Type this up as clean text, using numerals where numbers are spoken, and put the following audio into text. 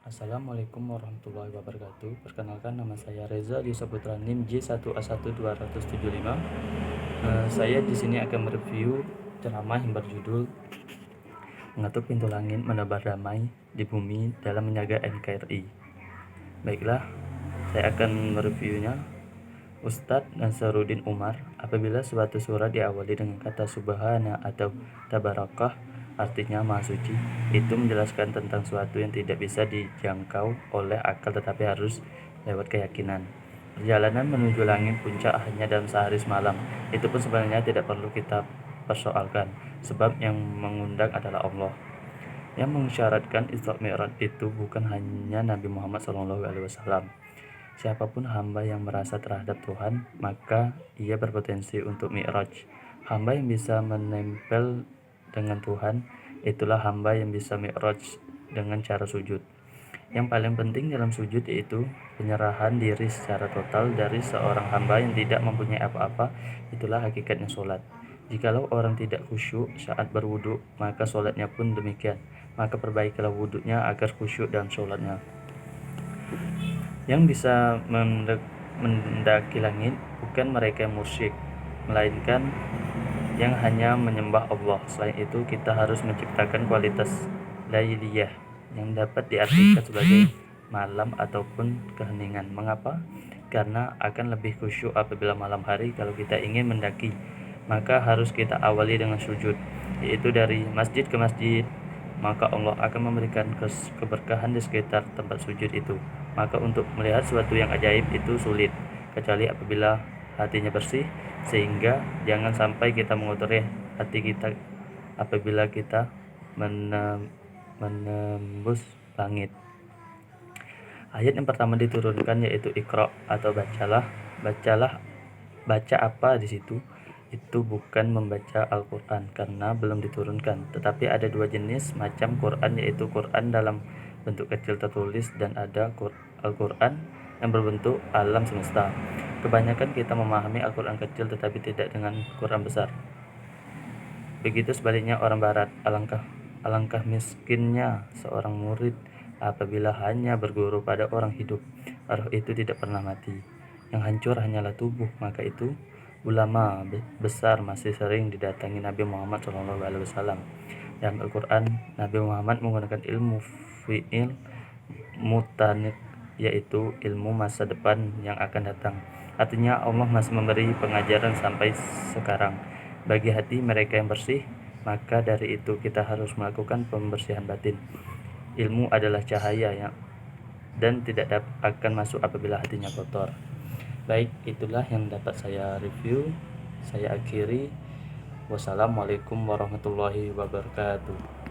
Assalamualaikum warahmatullahi wabarakatuh. Perkenalkan, nama saya Reza Disaputra NIM J1A12275. Saya di sini akan mereview ceramah yang berjudul Mengetuk Pintu Langit Menebar Damai di Bumi dalam Menjaga NKRI. Baiklah, saya akan mereviewnya. Ustadz Nasaruddin Umar, apabila suatu surat diawali dengan kata subhana atau tabarakah, artinya maha suci, itu menjelaskan tentang suatu yang tidak bisa dijangkau oleh akal tetapi harus lewat keyakinan. Perjalanan menuju langit puncak hanya dalam sehari semalam. Itu pun sebenarnya tidak perlu kita persoalkan, sebab yang mengundang adalah Allah. Yang mensyaratkan Isra Mi'raj itu bukan hanya Nabi Muhammad SAW. Siapapun hamba yang merasa terhadap Tuhan, maka ia berpotensi untuk mi'raj. Hamba yang bisa menempel dengan Tuhan, itulah hamba yang bisa mi'raj dengan cara sujud. Yang paling penting dalam sujud yaitu penyerahan diri secara total dari seorang hamba yang tidak mempunyai apa-apa. Itulah hakikatnya sholat. Jikalau orang tidak khusyuk saat berwudu, maka sholatnya pun demikian. Maka perbaikilah wudunya agar khusyuk dalam sholatnya. Yang bisa mendaki langit bukan mereka yang musyrik, melainkan yang hanya menyembah Allah. Selain itu, kita harus menciptakan kualitas lailiyah yang dapat diartikan sebagai malam ataupun keheningan. Mengapa? Karena akan lebih khusyuk apabila malam hari. Kalau kita ingin mendaki, maka harus kita awali dengan sujud, yaitu dari masjid ke masjid. Maka Allah akan memberikan keberkahan di sekitar tempat sujud itu. Maka untuk melihat sesuatu yang ajaib itu sulit, kecuali apabila hatinya bersih, sehingga jangan sampai kita mengotori hati kita apabila kita menembus langit. Ayat yang pertama diturunkan yaitu Iqra atau bacalah. Baca apa di situ? Itu bukan membaca Al-Quran karena belum diturunkan, tetapi ada dua jenis macam Quran, yaitu Quran dalam bentuk kecil tertulis dan ada Al-Quran yang berbentuk alam semesta. Kebanyakan kita memahami Al-Quran kecil tetapi tidak dengan Quran besar. Begitu sebaliknya orang barat. Alangkah miskinnya seorang murid apabila hanya berguru pada orang hidup. Roh itu tidak pernah mati, yang hancur hanyalah tubuh. Maka itu ulama besar masih sering didatangi Nabi Muhammad SAW. Dalam Al-Quran, Nabi Muhammad menggunakan ilmu fi'il mutanid, yaitu ilmu masa depan yang akan datang. Artinya Allah masih memberi pengajaran sampai sekarang bagi hati mereka yang bersih. Maka dari itu kita harus melakukan pembersihan batin. Ilmu adalah cahaya dan tidak akan masuk apabila hatinya kotor. Baik, itulah yang dapat saya review. Saya akhiri. Wassalamualaikum warahmatullahi wabarakatuh.